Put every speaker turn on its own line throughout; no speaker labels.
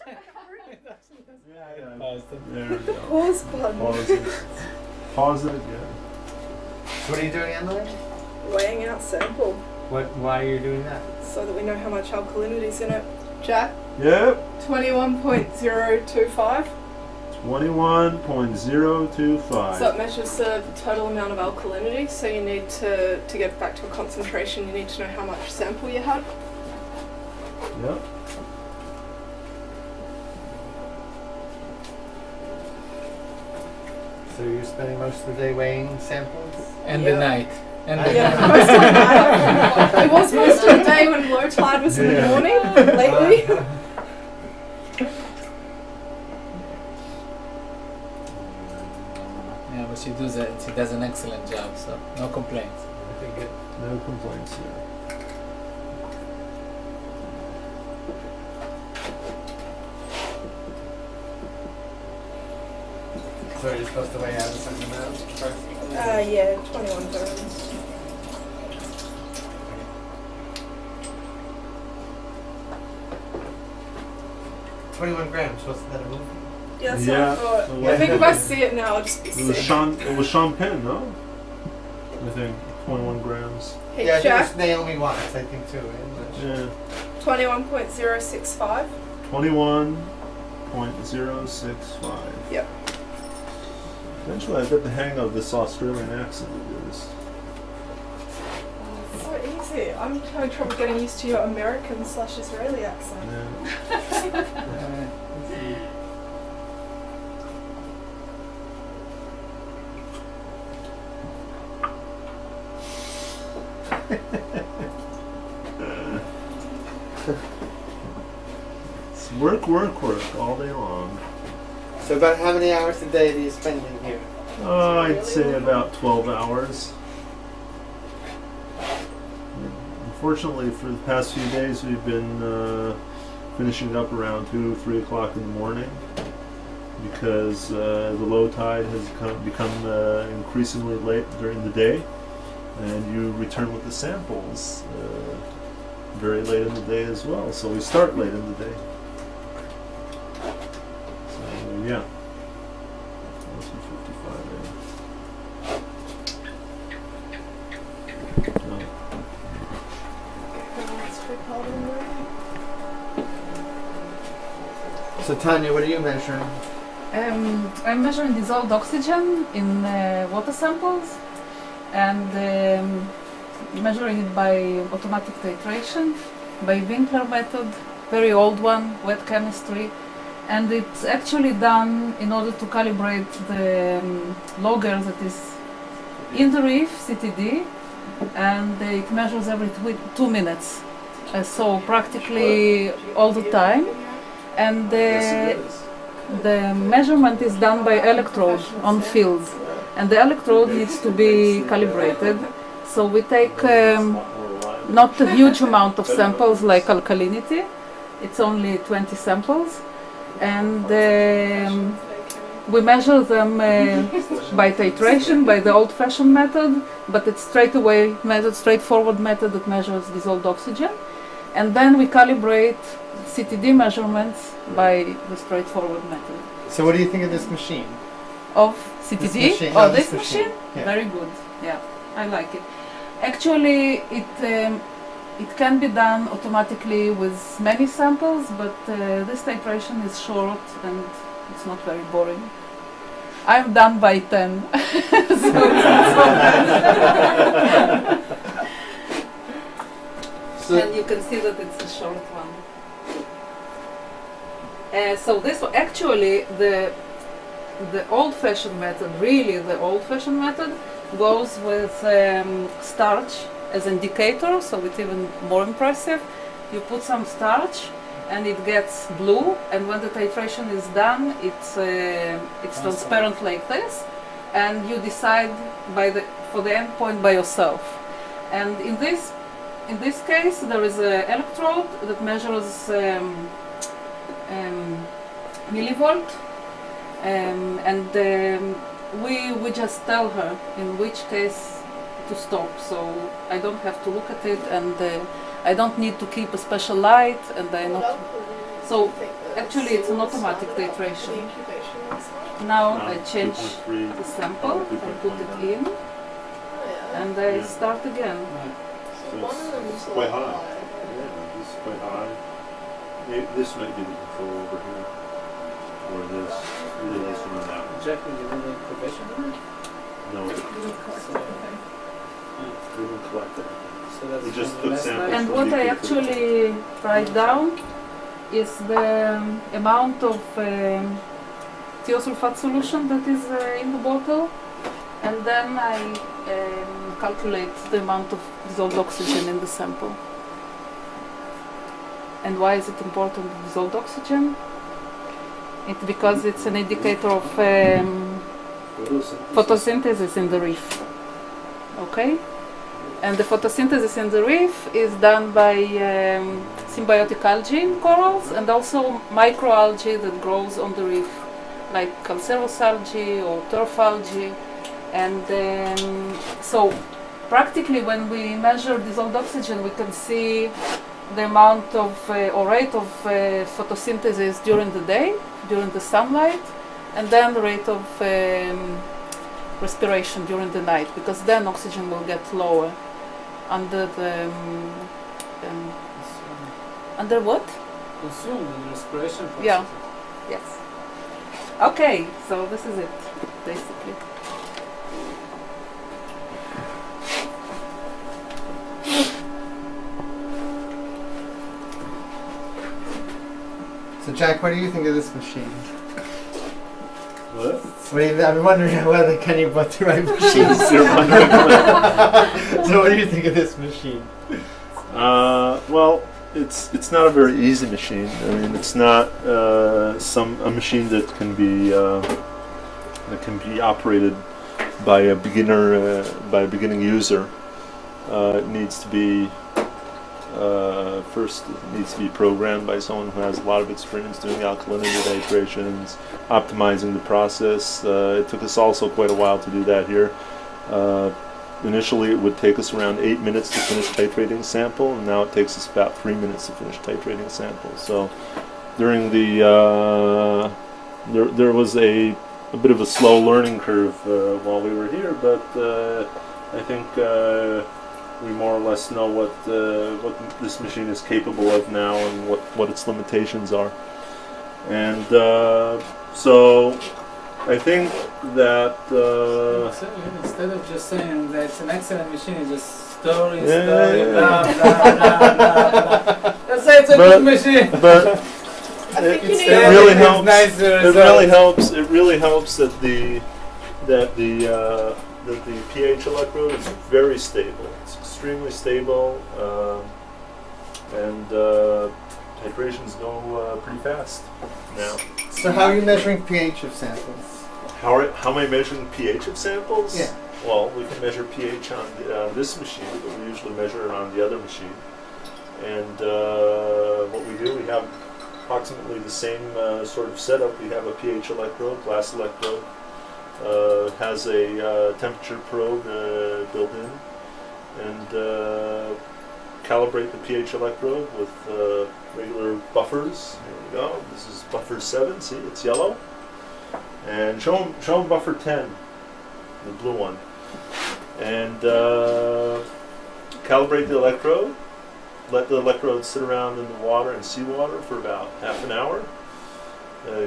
Yeah.
Pause it.
There we go.
Pause button.
Pause it. Pause it again.
So what are you doing, Emily?
Weighing out sample
Why are you doing that?
so that we know how much alkalinity is in it. Jack,
Yep.
21.025.
21.025.
So it measures the total amount of alkalinity. So you need to get back to a concentration, you need to know how much sample you had.
Yep.
So you're spending most of the day weighing samples?
And
Yeah.
the night. And the
Yeah,
night.
most of the day. It was most of the day when low tide was in the
Yeah.
morning lately.
Yeah, but she does an excellent job, so no complaints.
No complaints here.
So you're supposed to weigh out a certain amount first?
Yeah, 21 grams.
Okay. 21 grams, wasn't that a movie?
Yeah, so
Yeah,
I thought.
so
I
what-
think if I see it now, I'll just be
It was
sick.
It was Sean Penn, no? I think 21 grams.
Hey,
Yeah, I think
Jack,
it's Naomi Watts, I think too.
Yeah.
21.065.
21.065.
Yep.
Eventually, I get the hang of this Australian accent of yours.
It's so easy. I'm having trouble getting used to your American/Israeli accent.
Yeah. It's work all day long.
So about how many hours a day do you spend in here?
I'd say about 12 hours. Unfortunately, for the past few days, we've been finishing up around 2 or 3 o'clock in the morning because the low tide has become increasingly late during the day, and you return with the samples very late in the day as well. So we start late in the day. So yeah. That's 55. No.
So Tanya, what are you measuring?
I'm measuring dissolved oxygen in water samples and measuring it by automatic titration, by Winkler method, very old one, wet chemistry, and it's actually done in order to calibrate the logger that is in the reef, CTD, and it measures every 2 minutes, so practically all the time. And the measurement is done by electrode on field, and the electrode needs to be calibrated. So we take not a huge amount of samples like alkalinity, it's only 20 samples, and we measure them by titration, by the old-fashioned method, but it's straightforward method that measures dissolved oxygen, and then we calibrate CTD measurements by the straightforward method.
So what do you think of this machine?
Of CTD?
This machine.
Oh,
No,
this
this machine.
machine?
Yeah.
Very good. Yeah, I like it. Actually, it can be done automatically with many samples, but this titration is short and it's not very boring. I'm done by 10. So it's not so bad. And you can see that it's a short one. So this actually the old-fashioned method, really the old-fashioned method, goes with starch as indicator, so it's even more impressive. You put some starch and it gets blue, and when the titration is done, it's transparent like this, and you decide for the endpoint by yourself. And in this case, there is an electrode that measures millivolt, and we just tell her in which case to stop, so I don't have to look at it, and I don't need to keep a special light, and I not. So
I think that
actually it's an
will
automatic
start after
titration.
the incubation and stuff.
Now
No,
I change
2.3.
the sample, I put it in,
Oh, yeah.
and I
Yeah.
start again.
So
One of them is
quite
like
high. Yeah, this is quite high. This might be the control over here. Or this. Either this one or that one.
Jack, did you do the incubation?
No, we didn't collect it.
So that's
We just
from
took
last
samples.
night?
And what I actually write down is the amount of thiosulfate solution that is in the bottle, and then I calculate the amount of dissolved oxygen in the sample. And why is it important, dissolved oxygen? It's because it's an indicator of photosynthesis in the reef. Okay? And the photosynthesis in the reef is done by symbiotic algae in corals and also microalgae that grows on the reef, like calcareous algae or turf algae. And so practically when we measure dissolved oxygen, we can see the amount of or rate of photosynthesis during the day, during the sunlight, and then the rate of respiration during the night, because then oxygen will get lower under the under what?
Consumed in respiration process.
Yeah. Yes. Okay, so this is it, basically.
So Jack, what do you think of this machine?
What?
I'm wondering whether Kenny bought the right machine. So what do you think of this machine?
Well, it's not a very easy machine. I mean, it's not a machine that can be operated by a beginning user. It needs to be first. It needs to be programmed by someone who has a lot of experience doing alkalinity titrations, optimizing the process. It took us also quite a while to do that here. Initially, it would take us around 8 minutes to finish titrating a sample, and now it takes us about 3 minutes to finish titrating a sample. So, during the there was a bit of a slow learning curve while we were here, but I think we more or less know what this machine is capable of now and what its limitations are. And so I think that
Instead of just saying that it's an excellent machine, it's just story,
Yeah,
story,
yeah,
blah, blah, blah, blah, blah. Let's say it's a good machine.
but
I think you need
it really
It's
helps.
nicer
It really helps. It really helps that the pH electrode is very stable. It's extremely stable, and titrations go pretty fast now.
So how are you measuring pH of samples?
How am I measuring pH of samples?
Yeah.
Well, we can measure pH on this machine, but we usually measure it on the other machine. And what we do, we have approximately the same sort of setup. We have a pH electrode, glass electrode. Has a temperature probe built in, and calibrate the pH electrode with regular buffers. Here we go. This is buffer 7. See, it's yellow. And show them buffer 10, the blue one. And calibrate the electrode. Let the electrode sit around in the water and seawater for about half an hour.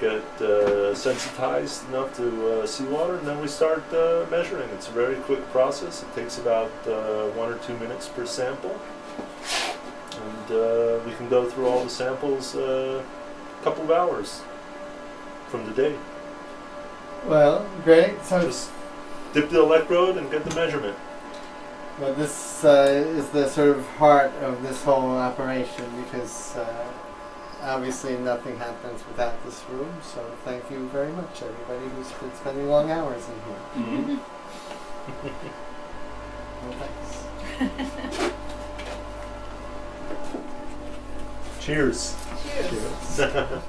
Get sensitized enough to seawater, and then we start measuring. It's a very quick process. It takes about 1 or 2 minutes per sample, and we can go through all the samples a couple of hours from the day.
Well, great. So
Just dip the electrode and get the measurement.
well, this is the sort of heart of this whole operation, because obviously nothing happens without this room. So thank you very much, everybody who's been spending long hours in here.
Mm-hmm.
Well, thanks.
Cheers.
Cheers.
Cheers.